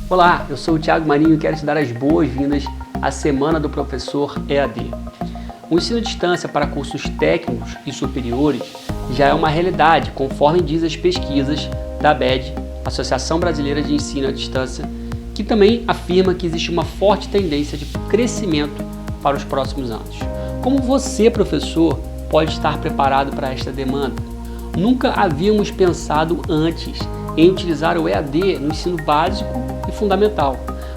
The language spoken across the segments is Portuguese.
Olá, eu sou o Thiago Marinho e quero te dar as boas-vindas à Semana do Professor EAD. O ensino à distância para cursos técnicos e superiores já é uma realidade, conforme diz as pesquisas da ABED, Associação Brasileira de Ensino à Distância, que também afirma que existe uma forte tendência de crescimento para os próximos anos. Como você, professor, pode estar preparado para esta demanda? Nunca havíamos pensado antes em utilizar o EAD no ensino básico e fundamental,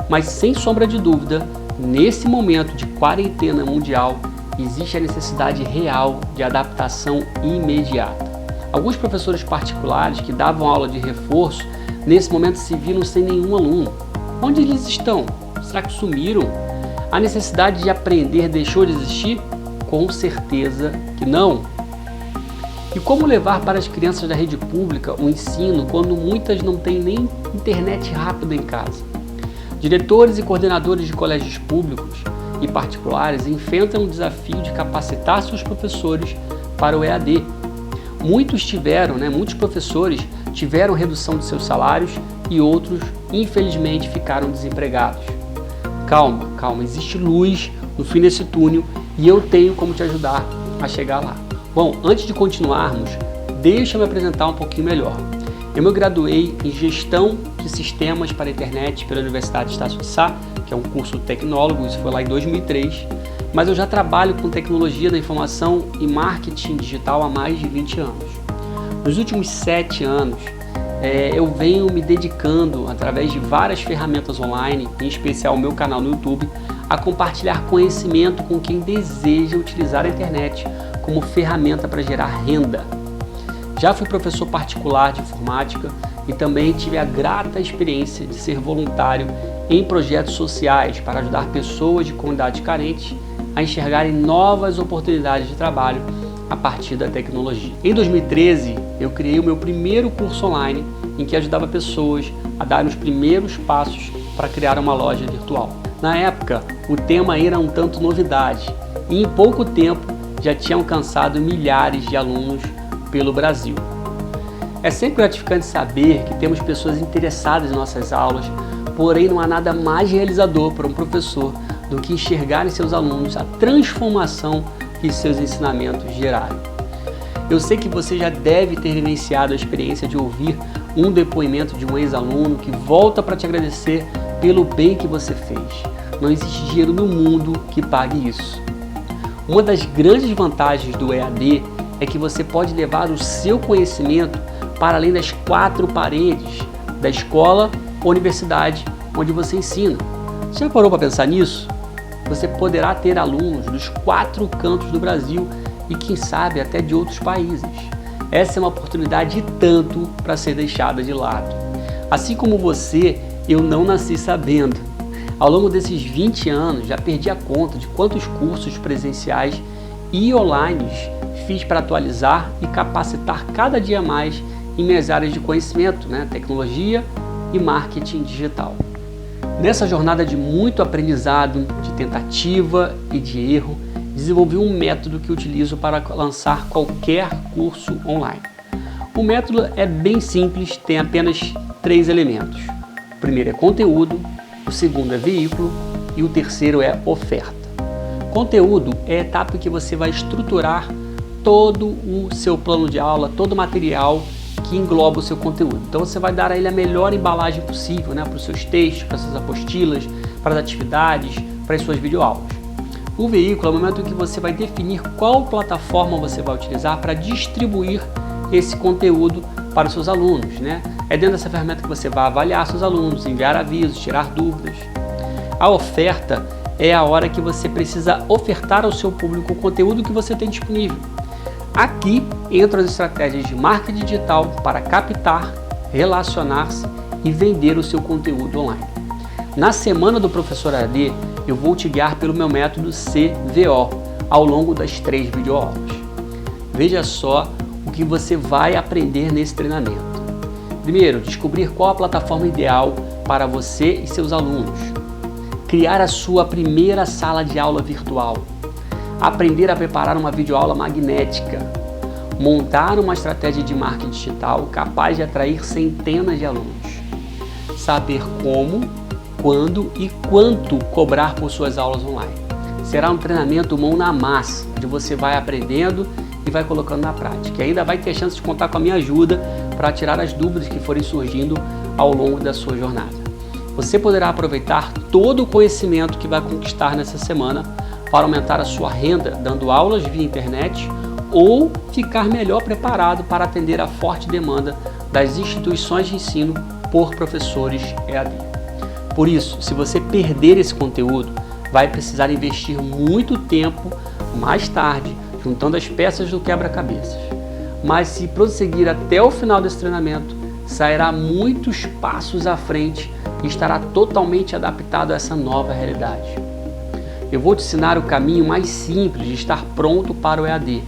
mas sem sombra de dúvida, nesse momento de quarentena mundial, existe a necessidade real de adaptação imediata. Alguns professores particulares que davam aula de reforço, nesse momento se viram sem nenhum aluno. Onde eles estão? Será que sumiram? A necessidade de aprender deixou de existir? Com certeza que não. E como levar para as crianças da rede pública o ensino quando muitas não têm nem internet rápida em casa? Diretores e coordenadores de colégios públicos e particulares enfrentam o desafio de capacitar seus professores para o EAD. Muitos professores tiveram redução de seus salários e outros, infelizmente, ficaram desempregados. Calma, existe luz no fim desse túnel e eu tenho como te ajudar a chegar lá. Bom, antes de continuarmos, deixa eu me apresentar um pouquinho melhor. Eu me graduei em Gestão de Sistemas para a Internet pela Universidade de Estácio de Sá, que é um curso tecnólogo, isso foi lá em 2003, mas eu já trabalho com tecnologia da informação e marketing digital há mais de 20 anos. Nos últimos 7 anos, eu venho me dedicando, através de várias ferramentas online, em especial o meu canal no YouTube, a compartilhar conhecimento com quem deseja utilizar a internet como ferramenta para gerar renda. Já fui professor particular de informática e também tive a grata experiência de ser voluntário em projetos sociais para ajudar pessoas de comunidades carentes a enxergarem novas oportunidades de trabalho a partir da tecnologia. Em 2013, eu criei o meu primeiro curso online em que ajudava pessoas a dar os primeiros passos para criar uma loja virtual. Na época, o tema era um tanto novidade e em pouco tempo já tinha alcançado milhares de alunos pelo Brasil. É sempre gratificante saber que temos pessoas interessadas em nossas aulas, porém não há nada mais realizador para um professor do que enxergar em seus alunos a transformação que seus ensinamentos geraram. Eu sei que você já deve ter vivenciado a experiência de ouvir um depoimento de um ex-aluno que volta para te agradecer pelo bem que você fez. Não existe dinheiro no mundo que pague isso. Uma das grandes vantagens do EAD é que você pode levar o seu conhecimento para além das 4 paredes da escola ou universidade onde você ensina. Você já parou para pensar nisso? Você poderá ter alunos dos 4 cantos do Brasil e quem sabe até de outros países. Essa é uma oportunidade tanto para ser deixada de lado. Assim como você, eu não nasci sabendo. Ao longo desses 20 anos, já perdi a conta de quantos cursos presenciais e online fiz para atualizar e capacitar cada dia mais em minhas áreas de conhecimento, tecnologia e marketing digital. Nessa jornada de muito aprendizado, de tentativa e de erro, desenvolvi um método que utilizo para lançar qualquer curso online. O método é bem simples, tem apenas 3 elementos. O primeiro é conteúdo, o segundo é veículo e o terceiro é oferta. Conteúdo é a etapa em que você vai estruturar todo o seu plano de aula, todo o material que engloba o seu conteúdo. Então você vai dar a ele a melhor embalagem possível, para os seus textos, para as suas apostilas, para as atividades, para as suas videoaulas. O veículo é o momento em que você vai definir qual plataforma você vai utilizar para distribuir esse conteúdo para os seus alunos, É dentro dessa ferramenta que você vai avaliar seus alunos, enviar avisos, tirar dúvidas. A oferta é a hora que você precisa ofertar ao seu público o conteúdo que você tem disponível. Aqui entram as estratégias de marketing digital para captar, relacionar-se e vender o seu conteúdo online. Na Semana do Professor EAD, eu vou te guiar pelo meu método CVO ao longo das 3 videoaulas. Veja só o que você vai aprender nesse treinamento. Primeiro, descobrir qual a plataforma ideal para você e seus alunos. Criar a sua primeira sala de aula virtual. Aprender a preparar uma videoaula magnética. Montar uma estratégia de marketing digital capaz de atrair centenas de alunos. Saber como quando e quanto cobrar por suas aulas online. Será um treinamento mão na massa, onde você vai aprendendo e vai colocando na prática. E ainda vai ter chance de contar com a minha ajuda para tirar as dúvidas que forem surgindo ao longo da sua jornada. Você poderá aproveitar todo o conhecimento que vai conquistar nessa semana para aumentar a sua renda, dando aulas via internet ou ficar melhor preparado para atender a forte demanda das instituições de ensino por professores EAD. Por isso, se você perder esse conteúdo, vai precisar investir muito tempo mais tarde, juntando as peças do quebra-cabeças. Mas se prosseguir até o final desse treinamento, sairá muitos passos à frente e estará totalmente adaptado a essa nova realidade. Eu vou te ensinar o caminho mais simples de estar pronto para o EAD.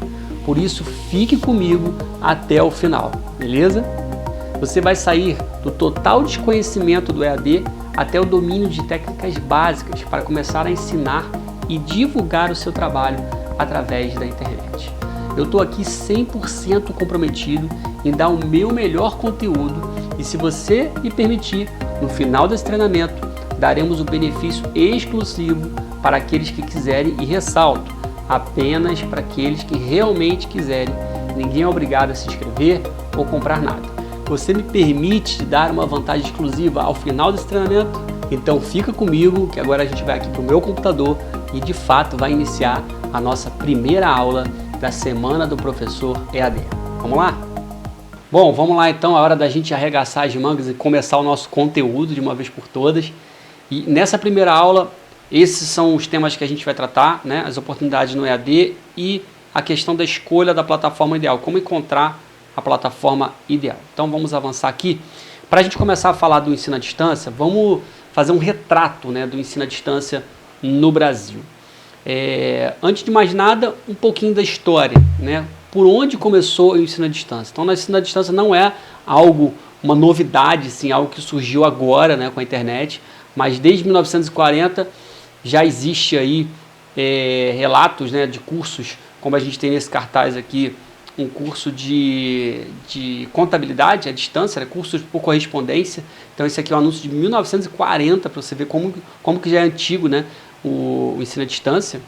Por isso, fique comigo até o final, beleza? Você vai sair do total desconhecimento do EAD até o domínio de técnicas básicas para começar a ensinar e divulgar o seu trabalho através da internet. Eu estou aqui 100% comprometido em dar o meu melhor conteúdo e, se você me permitir, no final desse treinamento, daremos um benefício exclusivo para aqueles que quiserem e ressalto, apenas para aqueles que realmente quiserem. Ninguém é obrigado a se inscrever ou comprar nada. Você me permite te dar uma vantagem exclusiva ao final desse treinamento? Então fica comigo que agora a gente vai aqui para o meu computador e de fato vai iniciar a nossa primeira aula da Semana do Professor EAD. Vamos lá? Bom, vamos lá então, a hora da gente arregaçar as mangas e começar o nosso conteúdo de uma vez por todas. E nessa primeira aula, esses são os temas que a gente vai tratar, né? As oportunidades no EAD e a questão da escolha da plataforma ideal, como encontrar a plataforma ideal. Então vamos avançar aqui. Para a gente começar a falar do ensino à distância, vamos fazer um retrato, né, do ensino à distância no Brasil. Antes de mais nada, um pouquinho da história, né? Por onde começou o ensino à distância? Então, o ensino à distância não é algo, uma novidade, sim, algo que surgiu agora, né, com a internet, mas desde 1940 já existe aí relatos, né, de cursos, como a gente tem nesse cartaz aqui, um curso de contabilidade à distância, né, cursos por correspondência. Então esse aqui é um anúncio de 1940, para você ver como que já é antigo, né, o ensino à distância.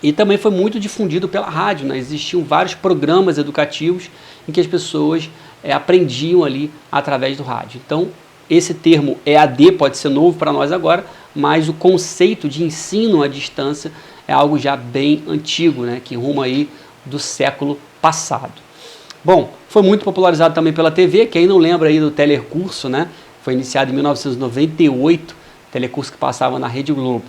E também foi muito difundido pela rádio, né? Existiam vários programas educativos em que as pessoas aprendiam ali através do rádio. Então esse termo EAD pode ser novo para nós agora, mas o conceito de ensino à distância é algo já bem antigo, né, que ruma aí do século passado. Bom, foi muito popularizado também pela TV. Quem não lembra aí do telecurso, né? Foi iniciado em 1998, telecurso que passava na Rede Globo.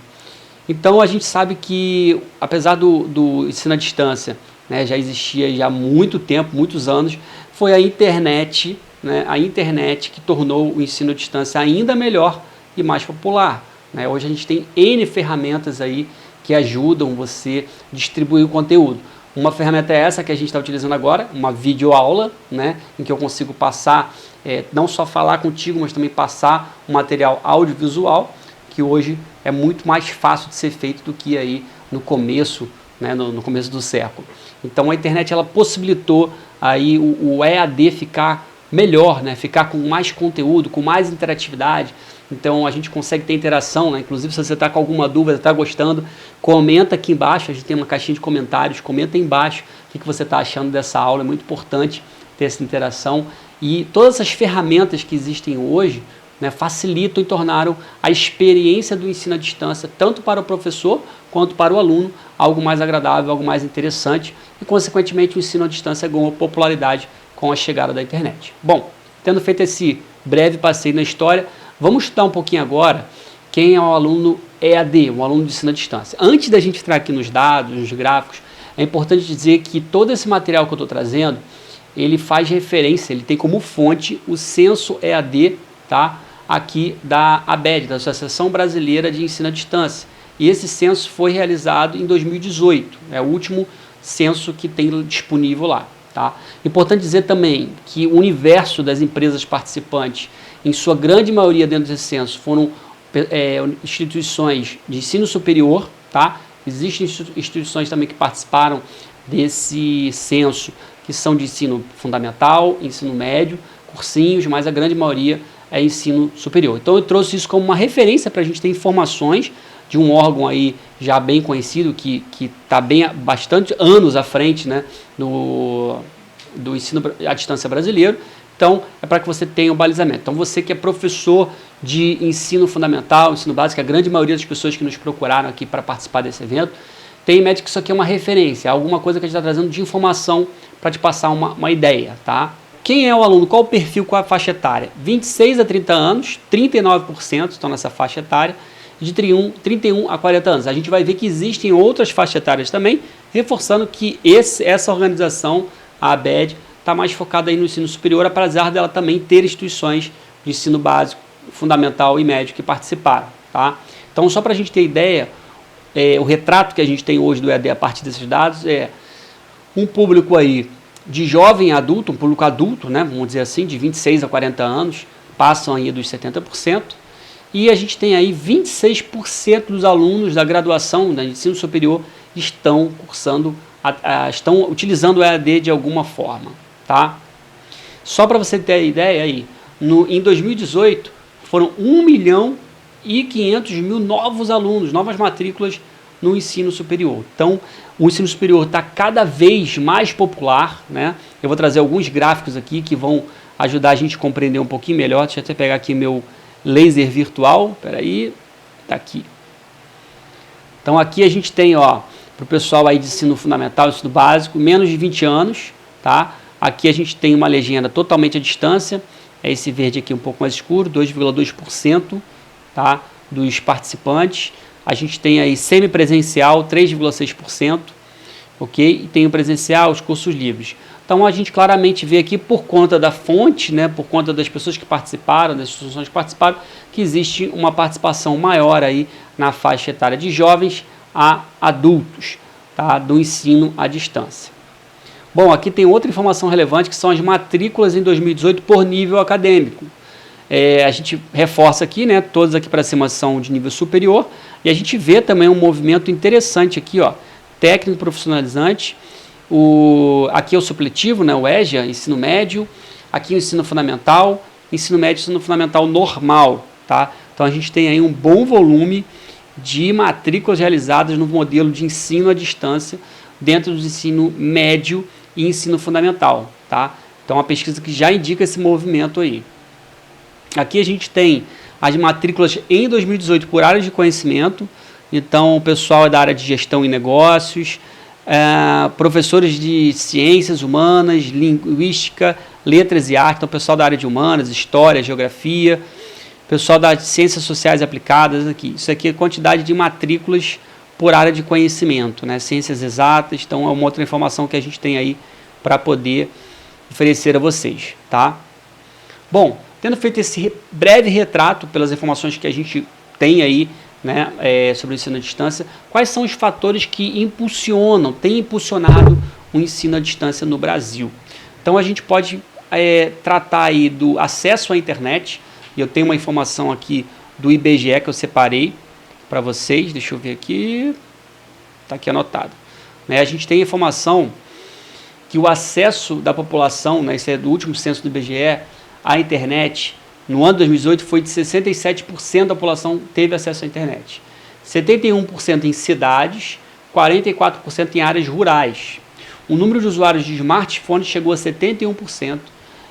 Então a gente sabe que, apesar do ensino à distância, né, já existia já há muito tempo, muitos anos, foi a internet, né, que tornou o ensino à distância ainda melhor e mais popular, né? Hoje a gente tem N ferramentas aí que ajudam você a distribuir o conteúdo. Uma ferramenta é essa que a gente está utilizando agora, uma videoaula, né, em que eu consigo passar, não só falar contigo, mas também passar um material audiovisual, que hoje é muito mais fácil de ser feito do que aí no começo, né, no começo do século. Então a internet ela possibilitou aí o EAD ficar melhor, né, ficar com mais conteúdo, com mais interatividade. Então a gente consegue ter interação, né? Inclusive se você está com alguma dúvida, está gostando, comenta aqui embaixo, a gente tem uma caixinha de comentários, comenta aí embaixo o que você está achando dessa aula, é muito importante ter essa interação. E todas essas ferramentas que existem hoje, né, facilitam e tornaram a experiência do ensino à distância, tanto para o professor quanto para o aluno, algo mais agradável, algo mais interessante e consequentemente o ensino à distância ganhou popularidade com a chegada da internet. Bom, tendo feito esse breve passeio na história, vamos estudar um pouquinho agora quem é o aluno EAD, um aluno de ensino à distância. Antes da gente entrar aqui nos dados, nos gráficos, é importante dizer que todo esse material que eu estou trazendo, ele faz referência, ele tem como fonte o censo EAD, tá? Aqui da ABED, da Associação Brasileira de Ensino à Distância. E esse censo foi realizado em 2018, é o último censo que tem disponível lá. Tá? Importante dizer também que o universo das empresas participantes, em sua grande maioria dentro desse censo, foram instituições de ensino superior, tá? Existem instituições também que participaram desse censo, que são de ensino fundamental, ensino médio, cursinhos, mas a grande maioria é ensino superior. Então eu trouxe isso como uma referência para a gente ter informações de um órgão aí já bem conhecido, que está bastante anos à frente, né, do ensino à distância brasileiro. Então é para que você tenha o balizamento. Então você que é professor de ensino fundamental, ensino básico, a grande maioria das pessoas que nos procuraram aqui para participar desse evento, tem em mente que isso aqui é uma referência, alguma coisa que a gente está trazendo de informação para te passar uma ideia, tá? Quem é o aluno? Qual o perfil, qual a faixa etária? 26 a 30 anos, 39% estão nessa faixa etária, de 31 a 40 anos. A gente vai ver que existem outras faixas etárias também, reforçando que essa organização, a ABED, está mais focada aí no ensino superior, apesar dela também ter instituições de ensino básico, fundamental e médio que participaram, tá? Então, só para a gente ter ideia, o retrato que a gente tem hoje do EAD a partir desses dados é um público aí de jovem adulto, um público adulto, né, vamos dizer assim, de 26 a 40 anos, passam aí dos 70%, e a gente tem aí 26% dos alunos da graduação, do ensino superior, estão cursando, estão utilizando o EAD de alguma forma, tá? Só para você ter a ideia aí, em 2018 foram 1.500.000 novos alunos, novas matrículas no ensino superior. Então, o ensino superior está cada vez mais popular, né? Eu vou trazer alguns gráficos aqui que vão ajudar a gente a compreender um pouquinho melhor. Deixa eu até pegar aqui meu laser virtual. Espera aí, tá aqui. Então, aqui a gente tem, ó, para o pessoal aí de ensino fundamental, ensino básico, menos de 20 anos, tá? Aqui a gente tem uma legenda totalmente à distância. É esse verde aqui um pouco mais escuro, 2,2%, tá, dos participantes. A gente tem aí semipresencial, 3,6%, ok? E tem o presencial, os cursos livres. Então a gente claramente vê aqui, por conta da fonte, né, por conta das pessoas que participaram, das instituições que participaram, que existe uma participação maior aí na faixa etária de jovens a adultos, tá, do ensino à distância. Bom, aqui tem outra informação relevante, que são as matrículas em 2018 por nível acadêmico. A gente reforça aqui, né, todas aqui para cima são de nível superior, e a gente vê também um movimento interessante aqui, ó, técnico profissionalizante, aqui é o supletivo, né, o EJA, ensino médio, aqui o ensino fundamental, ensino médio e ensino fundamental normal, tá? Então a gente tem aí um bom volume de matrículas realizadas no modelo de ensino à distância dentro do ensino médio e ensino fundamental, tá? Então a pesquisa que já indica esse movimento aí. Aqui a gente tem as matrículas em 2018 por área de conhecimento, então o pessoal é da área de gestão e negócios, professores de ciências humanas, linguística, letras e arte, então o pessoal da área de humanas, história, geografia, pessoal das ciências sociais aplicadas aqui. Isso aqui é a quantidade de matrículas por área de conhecimento, né? Ciências exatas, então é uma outra informação que a gente tem aí para poder oferecer a vocês, tá? Bom, tendo feito esse breve retrato pelas informações que a gente tem aí, né, sobre o ensino à distância, quais são os fatores que têm impulsionado o ensino à distância no Brasil? Então a gente pode tratar aí do acesso à internet, e eu tenho uma informação aqui do IBGE que eu separei para vocês, deixa eu ver aqui, está aqui anotado. A gente tem informação que o acesso da população, né, esse é do último censo do IBGE, à internet, no ano de 2018 foi de 67% da população teve acesso à internet. 71% em cidades, 44% em áreas rurais. O número de usuários de smartphones chegou a 71%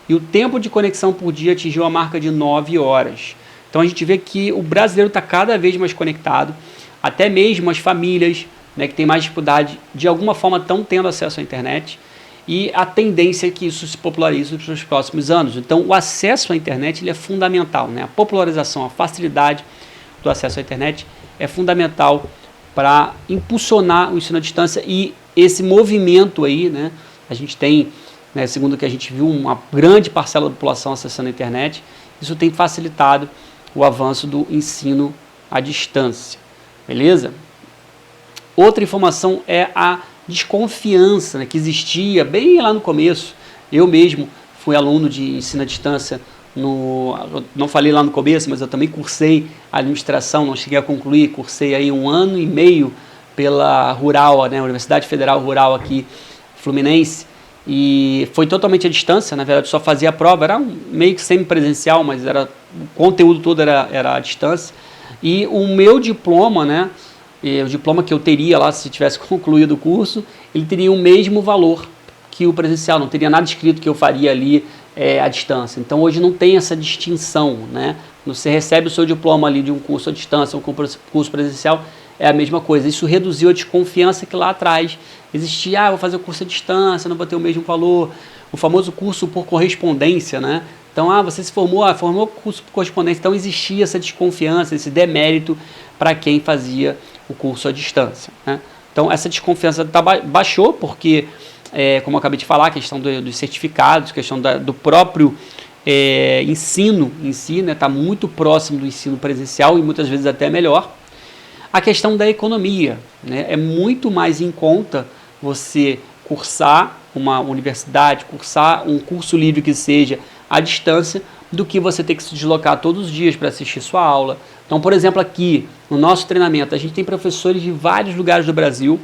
e o tempo de conexão por dia atingiu a marca de 9 horas. Então a gente vê que o brasileiro está cada vez mais conectado, até mesmo as famílias, né, que têm mais dificuldade, de alguma forma estão tendo acesso à internet, e a tendência é que isso se popularize nos próximos anos. Então o acesso à internet ele é fundamental, né? A popularização, a facilidade do acesso à internet é fundamental para impulsionar o ensino à distância, e esse movimento aí, né, a gente tem, né, segundo o que a gente viu, uma grande parcela da população acessando a internet. Isso tem facilitado o avanço do ensino à distância, beleza? Outra informação é a desconfiança, né, que existia bem lá no começo. Eu mesmo fui aluno de ensino à distância, não falei lá no começo, mas eu também cursei administração, não cheguei a concluir, cursei aí 1 ano e meio pela Rural, né, Universidade Federal Rural aqui, Fluminense, e foi totalmente à distância. Na verdade só fazia a prova, era meio que semipresencial, mas era conteúdo todo era à distância. E o meu diploma, né, o diploma que eu teria lá se tivesse concluído o curso, ele teria o mesmo valor que o presencial, não teria nada escrito que eu faria ali à distância. Então hoje não tem essa distinção, né? Você recebe o seu diploma ali de um curso à distância, um curso presencial, é a mesma coisa. Isso reduziu a desconfiança que lá atrás existia, vou fazer o curso à distância, não vou ter o mesmo valor, o famoso curso por correspondência, né? Então, você se formou, formou curso por correspondência, então existia essa desconfiança, esse demérito para quem fazia o curso à distância, né? Então, essa desconfiança baixou, porque, como eu acabei de falar, a questão dos certificados, a questão do próprio ensino em si, né, está muito próximo do ensino presencial e muitas vezes até melhor. A questão da economia, né, é muito mais em conta você cursar uma universidade, cursar um curso livre que seja à distância, do que você ter que se deslocar todos os dias para assistir sua aula. Então, por exemplo, aqui no nosso treinamento, a gente tem professores de vários lugares do Brasil,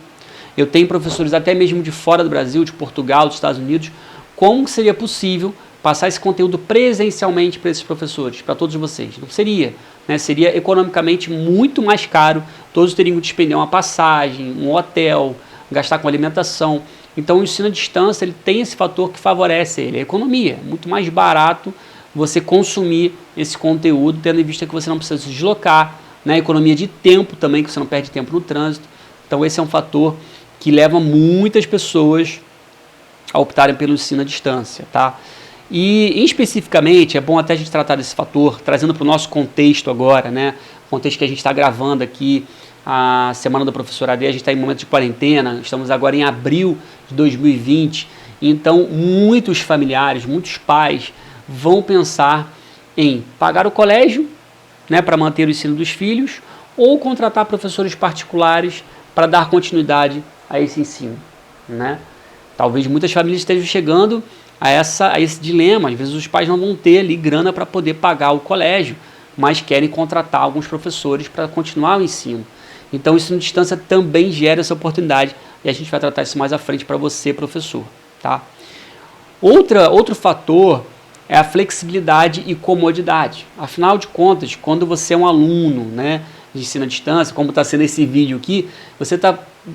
eu tenho professores até mesmo de fora do Brasil, de Portugal, dos Estados Unidos. Como seria possível passar esse conteúdo presencialmente para esses professores, para todos vocês? Não seria, né? Seria economicamente muito mais caro, todos teriam que despender uma passagem, um hotel, gastar com alimentação. Então o ensino à distância ele tem esse fator que favorece ele, a economia. É muito mais barato você consumir esse conteúdo, tendo em vista que você não precisa se deslocar, né? Economia de tempo também, que você não perde tempo no trânsito. Então esse é um fator que leva muitas pessoas a optarem pelo ensino à distância, tá? E especificamente, é bom até a gente tratar desse fator, trazendo para o nosso contexto agora, né? O contexto que a gente está gravando aqui, a Semana do Professor AD, a gente está em momento de quarentena, estamos agora em abril de 2020, então muitos familiares, muitos pais vão pensar em pagar o colégio, né, para manter o ensino dos filhos, ou contratar professores particulares para dar continuidade a esse ensino, né? Talvez muitas famílias estejam chegando a esse dilema. Às vezes os pais não vão ter ali grana para poder pagar o colégio, mas querem contratar alguns professores para continuar o ensino. Então, o ensino à distância também gera essa oportunidade e a gente vai tratar isso mais à frente para você, professor, tá? Outro fator é a flexibilidade e comodidade. Afinal de contas, quando você é um aluno, né, de ensino à distância, como está sendo esse vídeo aqui,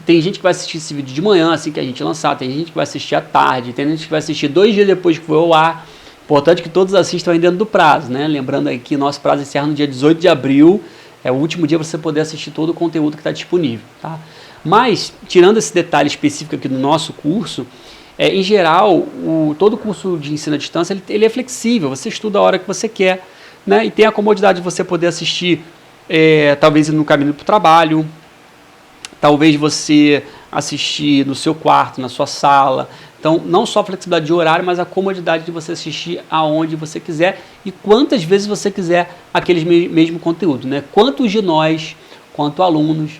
tem gente que vai assistir esse vídeo de manhã, assim que a gente lançar, tem gente que vai assistir à tarde, tem gente que vai assistir 2 dias depois que foi ao ar. Importante que todos assistam aí dentro do prazo, né? Lembrando aí que nosso prazo encerra no dia 18 de abril, é o último dia para você poder assistir todo o conteúdo que está disponível, tá? Mas, tirando esse detalhe específico aqui do nosso curso, em geral, todo curso de ensino à distância, ele é flexível, você estuda a hora que você quer, né? E tem a comodidade de você poder assistir, talvez no caminho para o trabalho, talvez você assistir no seu quarto, na sua sala. Então, não só a flexibilidade de horário, mas a comodidade de você assistir aonde você quiser e quantas vezes você quiser aquele mesmo conteúdo, né? Quantos de nós, quanto alunos,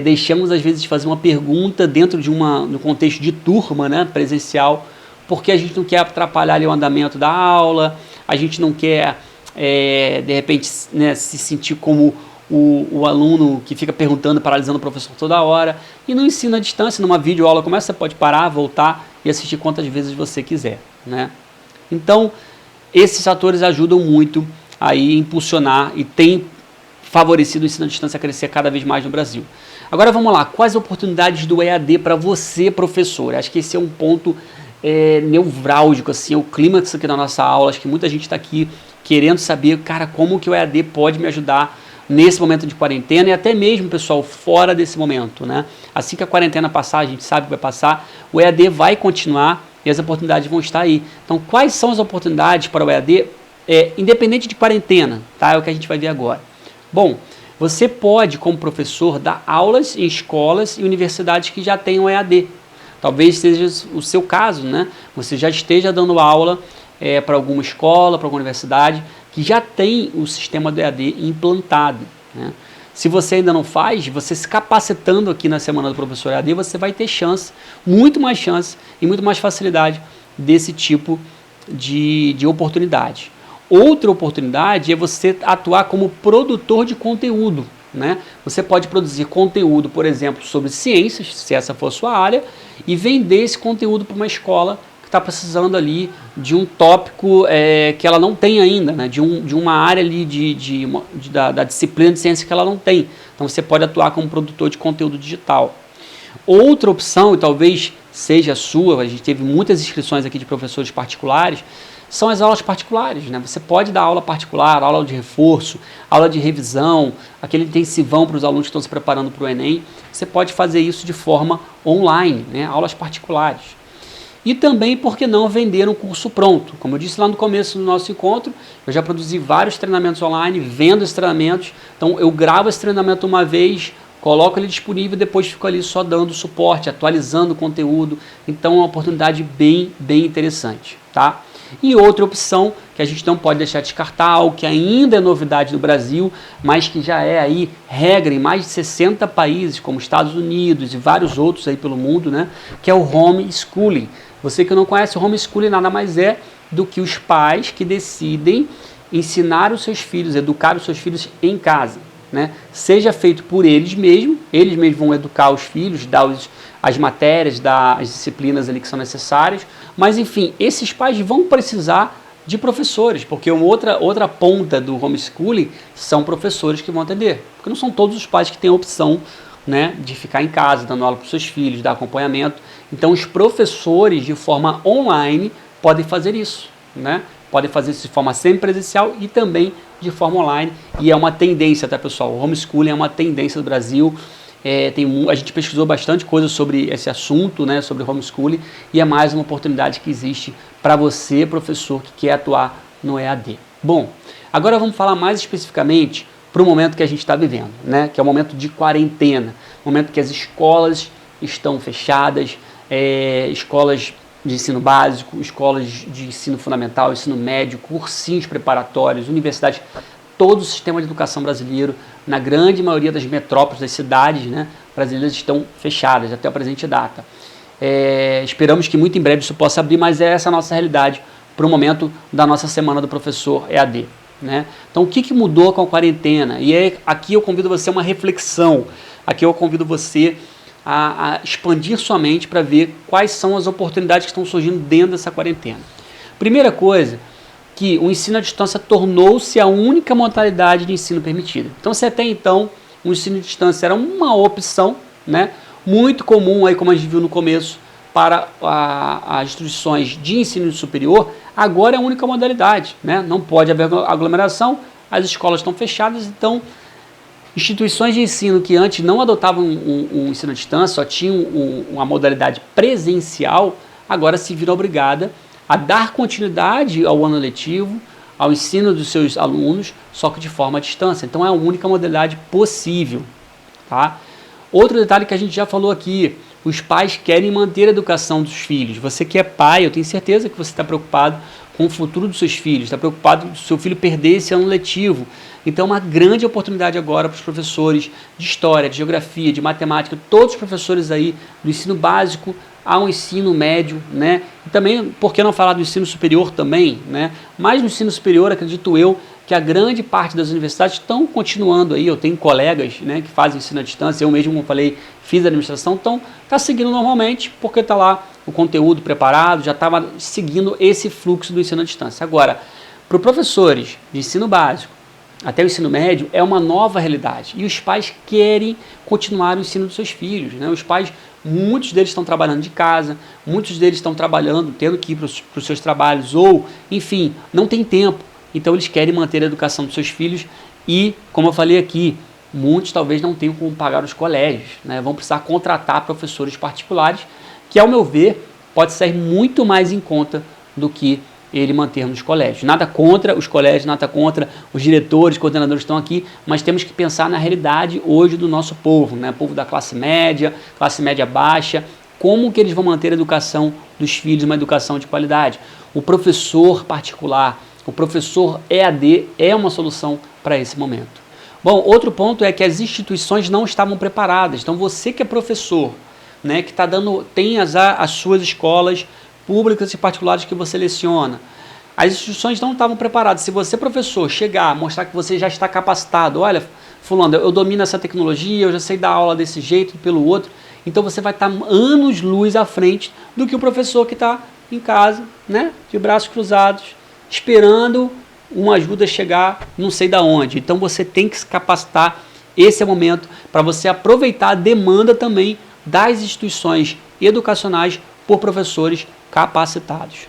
deixamos às vezes de fazer uma pergunta dentro de um contexto de turma, né, presencial, porque a gente não quer atrapalhar ali o andamento da aula, a gente não quer, de repente, né, se sentir como o aluno que fica perguntando, paralisando o professor toda hora. E no ensino à distância, numa videoaula como essa, você pode parar, voltar e assistir quantas vezes você quiser, né? Então, esses fatores ajudam muito a impulsionar e tem favorecido o ensino à distância a crescer cada vez mais no Brasil. Agora vamos lá, quais oportunidades do EAD para você, professor? Acho que esse é um ponto nevrálgico, assim, é o clímax aqui da nossa aula. Acho que muita gente está aqui querendo saber, cara, como que o EAD pode me ajudar nesse momento de quarentena e até mesmo, pessoal, fora desse momento, né? Assim que a quarentena passar, a gente sabe que vai passar, o EAD vai continuar e as oportunidades vão estar aí. Então, quais são as oportunidades para o EAD, independente de quarentena, tá? É o que a gente vai ver agora. Bom, você pode, como professor, dar aulas em escolas e universidades que já tenham EAD. Talvez seja o seu caso, né? Você já esteja dando aula para alguma escola, para alguma universidade, que já tem o sistema do EAD implantado, né? Se você ainda não faz, você se capacitando aqui na Semana do Professor EAD, você vai ter chance, muito mais chance e muito mais facilidade desse tipo de oportunidade. Outra oportunidade é você atuar como produtor de conteúdo, né? Você pode produzir conteúdo, por exemplo, sobre ciências, se essa for a sua área, e vender esse conteúdo para uma escola que está precisando ali de um tópico que ela não tem ainda, né? de uma área ali da disciplina de ciência que ela não tem. Então você pode atuar como produtor de conteúdo digital. Outra opção, e talvez seja a sua, a gente teve muitas inscrições aqui de professores particulares, são as aulas particulares, né? Você pode dar aula particular, aula de reforço, aula de revisão, aquele intensivão para os alunos que estão se preparando para o Enem. Você pode fazer isso de forma online, né? Aulas particulares. E também, por que não, vender um curso pronto? Como eu disse lá no começo do nosso encontro, eu já produzi vários treinamentos online, vendo esses treinamentos. Então eu gravo esse treinamento uma vez, coloco ele disponível e depois fico ali só dando suporte, atualizando o conteúdo. Então é uma oportunidade bem interessante, tá? E outra opção que a gente não pode deixar de descartar, algo que ainda é novidade no Brasil, mas que já é aí regra em mais de 60 países, como Estados Unidos e vários outros aí pelo mundo, né? Que é o homeschooling. Você que não conhece, o homeschooling nada mais é do que os pais que decidem ensinar os seus filhos, educar os seus filhos em casa, né? Seja feito por eles mesmos vão educar os filhos, dar as matérias, dar as disciplinas ali que são necessárias, mas enfim, esses pais vão precisar de professores, porque uma outra ponta do homeschooling são professores que vão atender, porque não são todos os pais que têm a opção, né, de ficar em casa, dando aula para os seus filhos, dar acompanhamento. Então os professores de forma online podem fazer isso, né? Podem fazer isso de forma semipresencial e também de forma online, e é uma tendência, tá, pessoal? O homeschooling é uma tendência do Brasil. A gente pesquisou bastante coisa sobre esse assunto, né, sobre homeschooling, e é mais uma oportunidade que existe para você, professor, que quer atuar no EAD. Bom, agora vamos falar mais especificamente para o momento que a gente está vivendo, né, que é o momento de quarentena, momento que as escolas estão fechadas, escolas de ensino básico, escolas de ensino fundamental, ensino médio, cursinhos preparatórios, universidades. Todo o sistema de educação brasileiro, na grande maioria das metrópoles, das cidades, né, brasileiras, estão fechadas até a presente data. Esperamos que muito em breve isso possa abrir, mas é essa a nossa realidade para o momento da nossa Semana do Professor EAD. Né? Então, o que mudou com a quarentena? E aqui eu convido você a uma reflexão, aqui eu convido você a expandir sua mente para ver quais são as oportunidades que estão surgindo dentro dessa quarentena. Primeira coisa, que o ensino à distância tornou-se a única modalidade de ensino permitida. Então, se até então o ensino à distância era uma opção, né, muito comum, aí, como a gente viu no começo, para as instituições de ensino superior, agora é a única modalidade, né? Não pode haver aglomeração, as escolas estão fechadas, então instituições de ensino que antes não adotavam um ensino à distância, só tinham uma modalidade presencial, agora se viram obrigadas a dar continuidade ao ano letivo, ao ensino dos seus alunos, só que de forma à distância. Então é a única modalidade possível, tá? Outro detalhe que a gente já falou aqui, os pais querem manter a educação dos filhos. Você que é pai, eu tenho certeza que você está preocupado com o futuro dos seus filhos, está preocupado do seu filho perder esse ano letivo. Então é uma grande oportunidade agora para os professores de história, de geografia, de matemática, todos os professores aí do ensino básico ao ensino médio, né? E também, por que não falar do ensino superior também, né? Mas no ensino superior, acredito eu, que a grande parte das universidades estão continuando aí, eu tenho colegas, né, que fazem ensino à distância, eu mesmo, como eu falei, fiz administração, então está seguindo normalmente, porque está lá o conteúdo preparado, já estava seguindo esse fluxo do ensino à distância. Agora, para os professores de ensino básico até o ensino médio, é uma nova realidade, e os pais querem continuar o ensino dos seus filhos, né? Os pais, muitos deles estão trabalhando de casa, muitos deles estão trabalhando, tendo que ir para os seus trabalhos, ou, enfim, não tem tempo. Então eles querem manter a educação dos seus filhos e, como eu falei aqui, muitos talvez não tenham como pagar os colégios, né? Vão precisar contratar professores particulares, que ao meu ver pode sair muito mais em conta do que ele manter nos colégios. Nada contra os colégios, nada contra os diretores, coordenadores que estão aqui, mas temos que pensar na realidade hoje do nosso povo, né? Povo da classe média baixa, como que eles vão manter a educação dos filhos, uma educação de qualidade. O professor particular, o professor EAD é uma solução para esse momento. Bom, outro ponto é que as instituições não estavam preparadas. Então você que é professor, né, que tem as suas escolas públicas e particulares que você leciona, as instituições não estavam preparadas. Se você, professor, chegar, mostrar que você já está capacitado, olha, fulano, eu domino essa tecnologia, eu já sei dar aula desse jeito e pelo outro, então você vai estar anos-luz à frente do que o professor que está em casa, né, de braços cruzados, esperando uma ajuda chegar não sei da onde. Então você tem que se capacitar, esse é o momento para você aproveitar a demanda também das instituições educacionais por professores capacitados.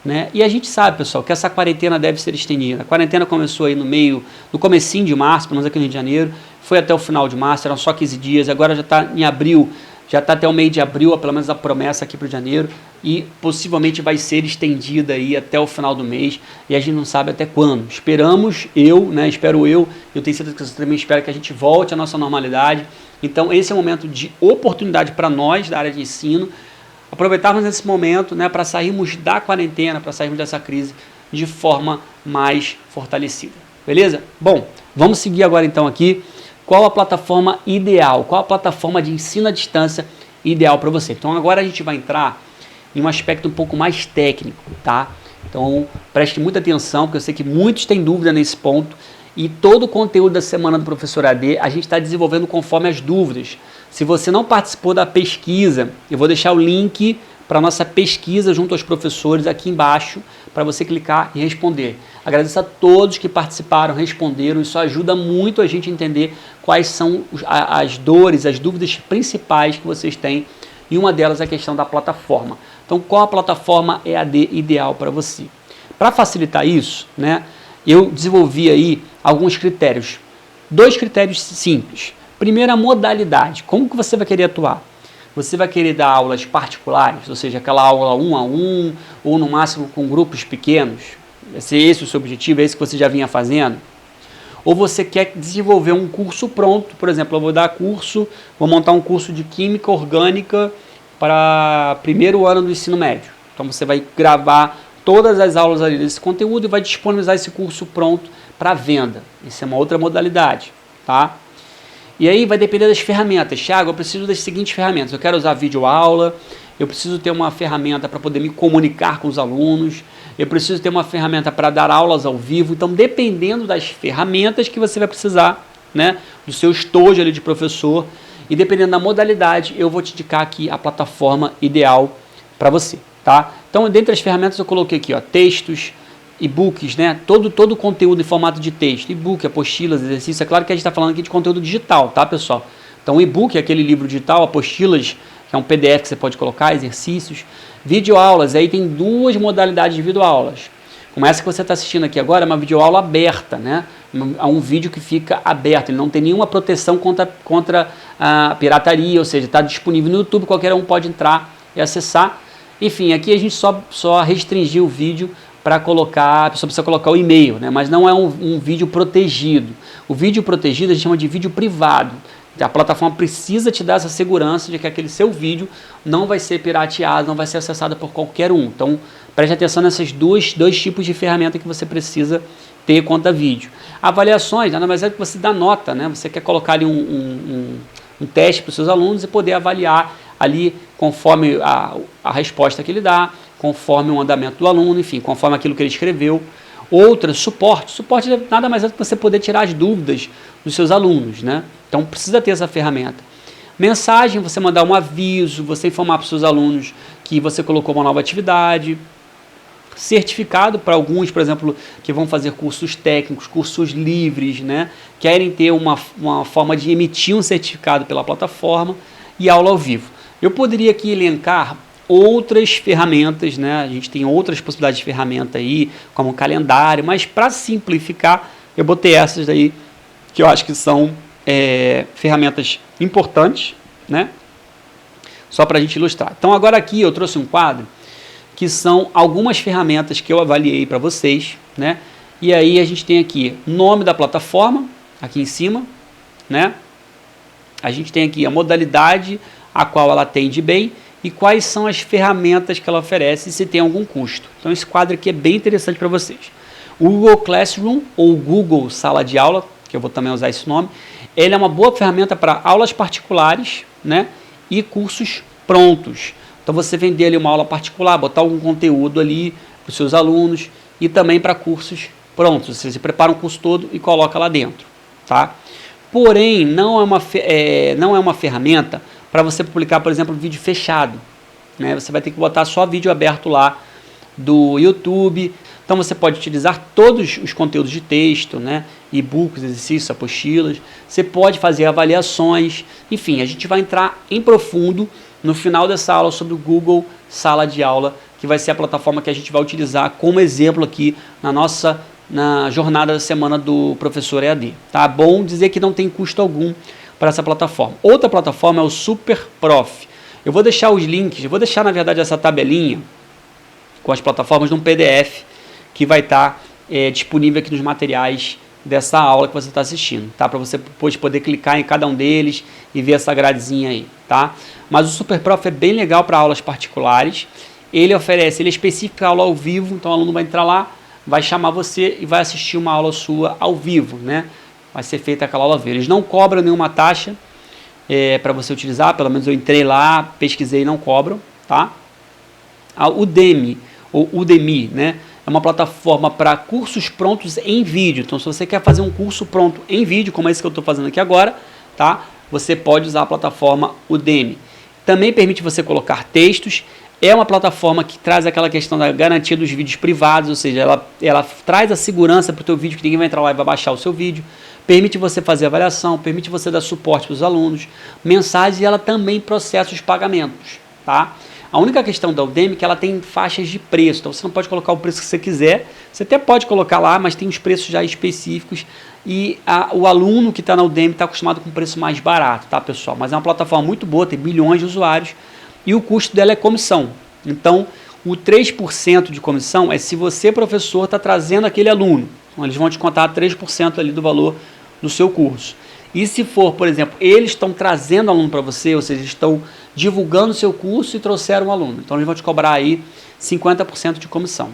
Né? E a gente sabe, pessoal, que essa quarentena deve ser estendida. A quarentena começou aí no comecinho de março, pelo menos aqui no Rio de Janeiro, foi até o final de março, eram só 15 dias, agora já está em abril, já está até o meio de abril, pelo menos a promessa aqui para o Rio de Janeiro, e possivelmente vai ser estendida aí até o final do mês, e a gente não sabe até quando. Esperamos, espero eu tenho certeza que você também espera que a gente volte à nossa normalidade. Então esse é um momento de oportunidade para nós da área de ensino, aproveitarmos esse momento, né, para sairmos da quarentena, para sairmos dessa crise de forma mais fortalecida. Beleza? Bom, vamos seguir agora então aqui. Qual a plataforma ideal? Qual a plataforma de ensino à distância ideal para você? Então agora a gente vai entrar em um aspecto um pouco mais técnico, tá? Então preste muita atenção, porque eu sei que muitos têm dúvida nesse ponto. E todo o conteúdo da semana do Professor AD a gente está desenvolvendo conforme as dúvidas. Se você não participou da pesquisa, eu vou deixar o link para a nossa pesquisa junto aos professores aqui embaixo, para você clicar e responder. Agradeço a todos que participaram, responderam, isso ajuda muito a gente a entender quais são as dores, as dúvidas principais que vocês têm, e uma delas é a questão da plataforma. Então, qual a plataforma EAD ideal para você? Para facilitar isso, né, eu desenvolvi aí alguns critérios, 2 critérios simples. Primeiro, a modalidade, como que você vai querer atuar? Você vai querer dar aulas particulares, ou seja, aquela aula 1 a 1, ou no máximo com grupos pequenos? Vai ser esse o seu objetivo, é esse que você já vinha fazendo? Ou você quer desenvolver um curso pronto, por exemplo, eu vou montar um curso de Química Orgânica para primeiro ano do ensino médio. Então você vai gravar todas as aulas ali desse conteúdo e vai disponibilizar esse curso pronto para venda. Isso é uma outra modalidade, tá? E aí vai depender das ferramentas. Thiago, eu preciso das seguintes ferramentas. Eu quero usar videoaula, eu preciso ter uma ferramenta para poder me comunicar com os alunos, eu preciso ter uma ferramenta para dar aulas ao vivo. Então, dependendo das ferramentas que você vai precisar, né, do seu estojo ali de professor, e dependendo da modalidade, eu vou te indicar aqui a plataforma ideal para você, tá? Então, dentre as ferramentas eu coloquei aqui, ó, textos, e-books, né? Todo o conteúdo em formato de texto, e-book, apostilas, exercícios. É claro que a gente está falando aqui de conteúdo digital, tá, pessoal? Então, e-book é aquele livro digital, apostilas, que é um PDF que você pode colocar, exercícios. Videoaulas, aí tem 2 modalidades de videoaulas. Como essa que você está assistindo aqui agora, é uma videoaula aberta, né? É um vídeo que fica aberto, ele não tem nenhuma proteção contra a pirataria, ou seja, está disponível no YouTube, qualquer um pode entrar e acessar. Enfim, aqui a gente só restringiu o vídeo para colocar, a pessoa precisa colocar o e-mail, né? Mas não é um vídeo protegido. O vídeo protegido a gente chama de vídeo privado. A plataforma precisa te dar essa segurança de que aquele seu vídeo não vai ser pirateado, não vai ser acessado por qualquer um. Então, preste atenção nesses dois tipos de ferramenta que você precisa ter quanto a vídeo. Avaliações, nada mais é que você dá nota, né? Você quer colocar ali um teste para os seus alunos e poder avaliar ali conforme a resposta que ele dá, conforme o andamento do aluno, enfim, conforme aquilo que ele escreveu. Outra, suporte. Suporte nada mais é do que você poder tirar as dúvidas dos seus alunos, né? Então precisa ter essa ferramenta. Mensagem, você mandar um aviso, você informar para os seus alunos que você colocou uma nova atividade. Certificado para alguns, por exemplo, que vão fazer cursos técnicos, cursos livres, né? Querem ter uma forma de emitir um certificado pela plataforma, e aula ao vivo. Eu poderia aqui elencar outras ferramentas, né? A gente tem outras possibilidades de ferramenta aí, como calendário, mas para simplificar, eu botei essas aí, que eu acho que são ferramentas importantes, né? Só para a gente ilustrar. Então agora aqui eu trouxe um quadro que são algumas ferramentas que eu avaliei para vocês, né? E aí a gente tem aqui nome da plataforma, aqui em cima, né? A gente tem aqui a modalidade a qual ela atende bem e quais são as ferramentas que ela oferece e se tem algum custo. Então esse quadro aqui é bem interessante para vocês. O Google Classroom ou Google Sala de Aula, que eu vou também usar esse nome, ele é uma boa ferramenta para aulas particulares, né, e cursos prontos. Então você vender ali uma aula particular, botar algum conteúdo ali para os seus alunos e também para cursos prontos. Você prepara um curso todo e coloca lá dentro, tá? Porém, não é uma ferramenta para você publicar, por exemplo, vídeo fechado. né? Você vai ter que botar só vídeo aberto lá do YouTube. Então você pode utilizar todos os conteúdos de texto, né? E-books, exercícios, apostilas. Você pode fazer avaliações. Enfim, a gente vai entrar em profundo no final dessa aula sobre o Google Sala de Aula, que vai ser a plataforma que a gente vai utilizar como exemplo aqui na jornada da semana do professor EAD. Tá bom dizer que não tem custo algum para essa plataforma. Outra plataforma é o SuperProf. Eu vou deixar os links, eu vou deixar na verdade essa tabelinha com as plataformas num PDF que vai estar disponível aqui nos materiais dessa aula que você está assistindo, tá? Para você depois poder clicar em cada um deles e ver essa gradezinha aí, tá? Mas o SuperProf é bem legal para aulas particulares. Ele é específico para aula ao vivo, então o aluno vai entrar lá, vai chamar você e vai assistir uma aula sua ao vivo, né? Vai ser feita aquela aula ao vivo. Eles não cobram nenhuma taxa para você utilizar, pelo menos eu entrei lá, pesquisei e não cobram, tá? A Udemy, ou Udemy, né? É uma plataforma para cursos prontos em vídeo. Então, se você quer fazer um curso pronto em vídeo, como esse que eu estou fazendo aqui agora, tá? Você pode usar a plataforma Udemy. Também permite você colocar textos. É uma plataforma que traz aquela questão da garantia dos vídeos privados, ou seja, ela traz a segurança para o teu vídeo, que ninguém vai entrar lá e vai baixar o seu vídeo. Permite você fazer avaliação, permite você dar suporte para os alunos, mensagens, e ela também processa os pagamentos, tá? A única questão da Udemy é que ela tem faixas de preço, então você não pode colocar o preço que você quiser, você até pode colocar lá, mas tem os preços já específicos e o aluno que está na Udemy está acostumado com um preço mais barato, tá, pessoal? Mas é uma plataforma muito boa, tem milhões de usuários e o custo dela é comissão. Então, o 3% de comissão é se você, professor, está trazendo aquele aluno. Então, eles vão te contar 3% ali do valor do seu curso. E se for, por exemplo, eles estão trazendo aluno para você, ou seja, estão divulgando o seu curso e trouxeram um aluno. Então, eles vão te cobrar aí 50% de comissão.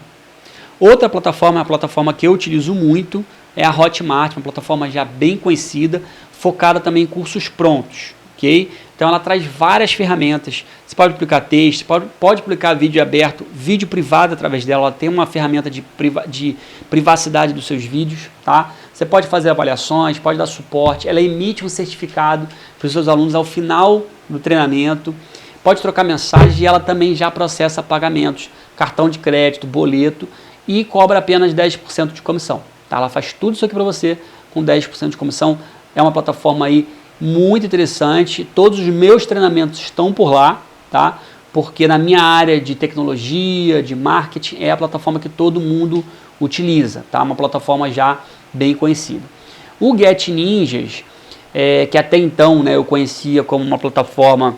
Outra plataforma, a plataforma que eu utilizo muito, é a Hotmart, uma plataforma já bem conhecida, focada também em cursos prontos, ok? Então, ela traz várias ferramentas. Você pode publicar texto, pode publicar vídeo aberto, vídeo privado através dela. Ela tem uma ferramenta de privacidade dos seus vídeos, tá? Você pode fazer avaliações, pode dar suporte. Ela emite um certificado para os seus alunos ao final do treinamento. Pode trocar mensagem e ela também já processa pagamentos, cartão de crédito, boleto e cobra apenas 10% de comissão, tá? Ela faz tudo isso aqui para você com 10% de comissão. É uma plataforma aí muito interessante. Todos os meus treinamentos estão por lá, tá? Porque na minha área de tecnologia, de marketing, é a plataforma que todo mundo utiliza, tá? Uma plataforma já bem conhecida. O Get Ninjas, que até então, né, eu conhecia como uma plataforma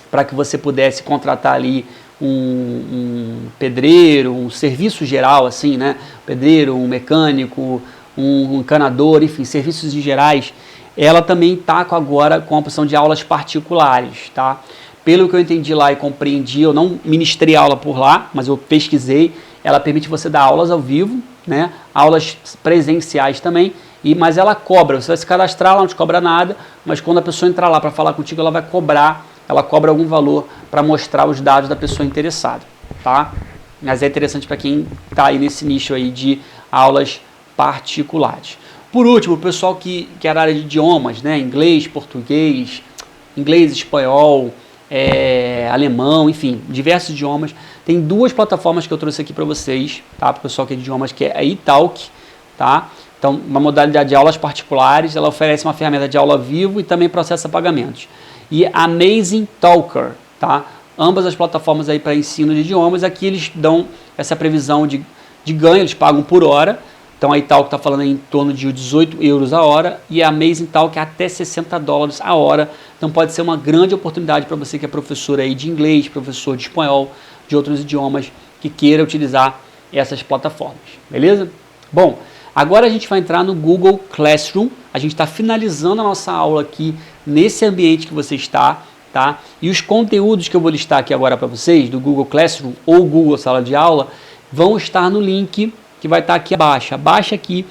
para que você pudesse contratar ali um pedreiro, um serviço geral, assim, né? Pedreiro, um mecânico, um encanador, enfim, serviços gerais. Ela também está agora com a opção de aulas particulares, tá? Pelo que eu entendi lá e compreendi, eu não ministrei aula por lá, mas eu pesquisei, ela permite você dar aulas ao vivo, né? Aulas presenciais também, mas ela cobra, você vai se cadastrar, ela não te cobra nada, mas quando a pessoa entrar lá para falar contigo, ela vai cobrar, ela cobra algum valor para mostrar os dados da pessoa interessada, tá? Mas é interessante para quem está aí nesse nicho aí de aulas particulares. Por último, o pessoal que é da área de idiomas, né? Inglês, português, inglês, espanhol, alemão, enfim, diversos idiomas. Tem duas plataformas que eu trouxe aqui para vocês, tá? Para o pessoal que é de idiomas, que é a italki, tá? Então, uma modalidade de aulas particulares, ela oferece uma ferramenta de aula ao vivo e também processa pagamentos. E a Amazing Talker, tá? Ambas as plataformas aí para ensino de idiomas, aqui eles dão essa previsão de ganho, eles pagam por hora. Então a Italki está falando em torno de 18 euros a hora e a Amazing Talk é até 60 dólares a hora. Então pode ser uma grande oportunidade para você que é professor aí de inglês, professor de espanhol, de outros idiomas, que queira utilizar essas plataformas, beleza? Bom, agora a gente vai entrar no Google Classroom. A gente está finalizando a nossa aula aqui nesse ambiente que você está, tá? E os conteúdos que eu vou listar aqui agora para vocês, do Google Classroom ou Google Sala de Aula, vão estar no link que vai estar aqui abaixo. Abaixo aqui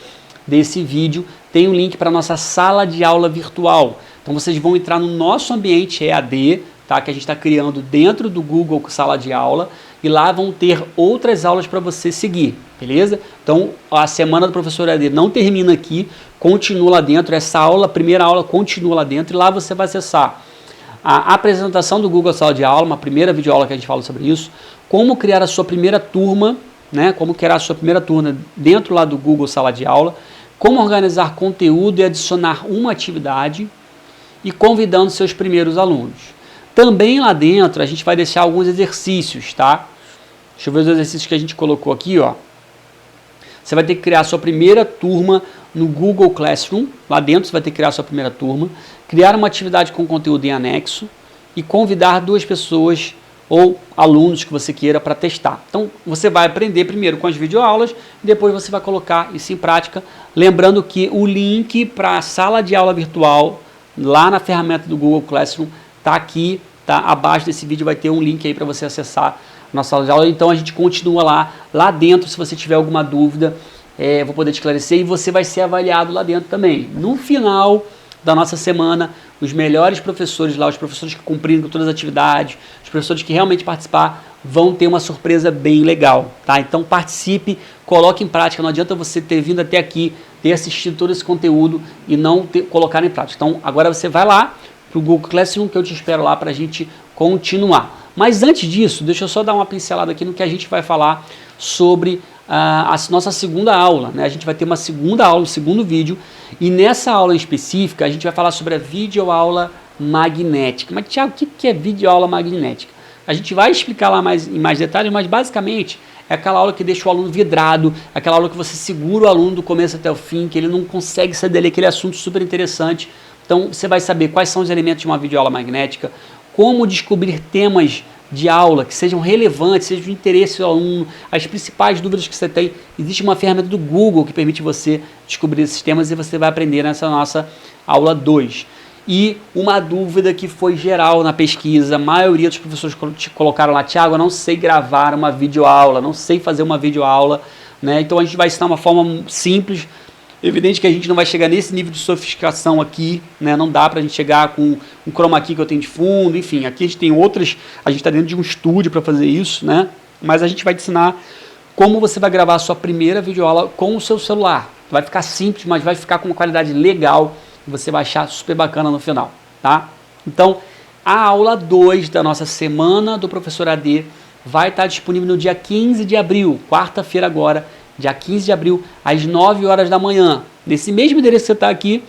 desse vídeo tem um link para a nossa sala de aula virtual. Então vocês vão entrar no nosso ambiente EAD, tá? Que a gente está criando dentro do Google Sala de Aula, e lá vão ter outras aulas para você seguir, beleza? Então a semana do professor EAD não termina aqui, continua lá dentro, essa aula, a primeira aula continua lá dentro, e lá você vai acessar a apresentação do Google Sala de Aula, uma primeira videoaula que a gente fala sobre isso, como criar a sua primeira turma, né, como criar a sua primeira turma dentro lá do Google Sala de Aula, como organizar conteúdo e adicionar uma atividade e convidando seus primeiros alunos. Também lá dentro a gente vai deixar alguns exercícios, tá? Deixa eu ver os exercícios que a gente colocou aqui, ó. Você vai ter que criar a sua primeira turma no Google Classroom. Lá dentro você vai ter que criar a sua primeira turma, criar uma atividade com conteúdo em anexo e convidar 2 pessoas ou alunos que você queira para testar. Então, você vai aprender primeiro com as videoaulas, depois você vai colocar isso em prática. Lembrando que o link para a sala de aula virtual, lá na ferramenta do Google Classroom, está aqui, tá? Abaixo desse vídeo vai ter um link aí para você acessar a nossa sala de aula. Então, a gente continua lá dentro, se você tiver alguma dúvida, vou poder te esclarecer e você vai ser avaliado lá dentro também. No final da nossa semana, os melhores professores lá, os professores que cumpriram todas as atividades, os professores que realmente participaram, vão ter uma surpresa bem legal, tá? Então participe, coloque em prática, não adianta você ter vindo até aqui, ter assistido todo esse conteúdo e não colocar em prática. Então agora você vai lá para o Google Classroom que eu te espero lá para a gente continuar. Mas antes disso, deixa eu só dar uma pincelada aqui no que a gente vai falar sobre a nossa segunda aula, né? A gente vai ter uma segunda aula, um segundo vídeo, e nessa aula em específica a gente vai falar sobre a videoaula magnética. Mas Thiago, o que é videoaula magnética? A gente vai explicar lá em mais detalhes, mas basicamente é aquela aula que deixa o aluno vidrado, aquela aula que você segura o aluno do começo até o fim, que ele não consegue sair dali, aquele assunto super interessante. Então você vai saber quais são os elementos de uma videoaula magnética, como descobrir temas de aula que sejam relevantes, sejam de interesse do aluno, as principais dúvidas que você tem. Existe uma ferramenta do Google que permite você descobrir esses temas e você vai aprender nessa nossa aula 2. E uma dúvida que foi geral na pesquisa, a maioria dos professores colocaram lá: Thiago, eu não sei gravar uma videoaula, não sei fazer uma videoaula, né? Então a gente vai ensinar uma forma simples. Evidente que a gente não vai chegar nesse nível de sofisticação aqui, né? Não dá pra gente chegar com um chroma key que eu tenho de fundo, enfim, aqui a gente tem outras, a gente está dentro de um estúdio para fazer isso, né? Mas a gente vai te ensinar como você vai gravar a sua primeira videoaula com o seu celular. Vai ficar simples, mas vai ficar com uma qualidade legal e você vai achar super bacana no final, tá? Então, a aula 2 da nossa semana do Professor AD vai estar disponível no dia 15 de abril, quarta-feira agora, dia 15 de abril, às 9 horas da manhã. Nesse mesmo endereço que você está aqui,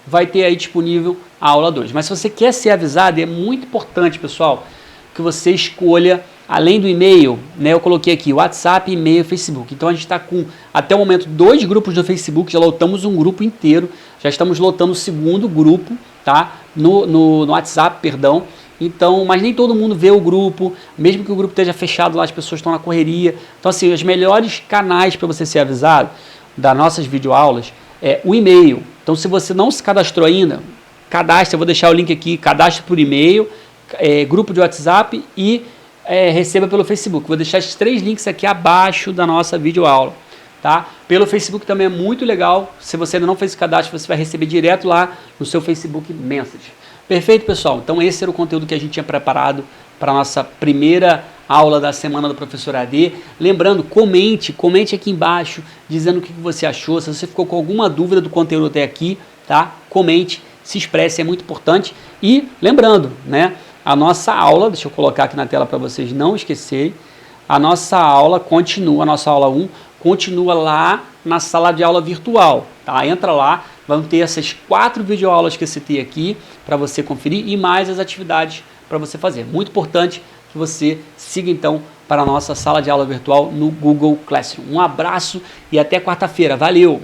vai ter aí disponível a aula 2. Mas se você quer ser avisado, é muito importante, pessoal, que você escolha, além do e-mail, né, eu coloquei aqui WhatsApp, e-mail, Facebook. Então a gente está com, até o momento, 2 grupos do Facebook, já lotamos um grupo inteiro, já estamos lotando o segundo grupo, tá? No WhatsApp, perdão. Então, mas nem todo mundo vê o grupo, mesmo que o grupo esteja fechado lá, as pessoas estão na correria. Então, assim, os melhores canais para você ser avisado das nossas videoaulas é o e-mail. Então, se você não se cadastrou ainda, cadastre, eu vou deixar o link aqui, cadastre por e-mail, grupo de WhatsApp e receba pelo Facebook. Vou deixar esses 3 links aqui abaixo da nossa videoaula, tá? Pelo Facebook também é muito legal. Se você ainda não fez o cadastro, você vai receber direto lá no seu Facebook Message. Perfeito, pessoal? Então esse era o conteúdo que a gente tinha preparado para a nossa primeira aula da semana do Professor AD. Lembrando, comente aqui embaixo, dizendo o que você achou, se você ficou com alguma dúvida do conteúdo até aqui, tá? Comente, se expresse, é muito importante. E lembrando, né, a nossa aula, deixa eu colocar aqui na tela para vocês não esquecerem, a nossa aula continua, a nossa aula 1, continua lá na sala de aula virtual, tá? Entra lá, vão ter essas 4 videoaulas que eu citei aqui para você conferir e mais as atividades para você fazer. Muito importante que você siga então para a nossa sala de aula virtual no Google Classroom. Um abraço e até quarta-feira. Valeu!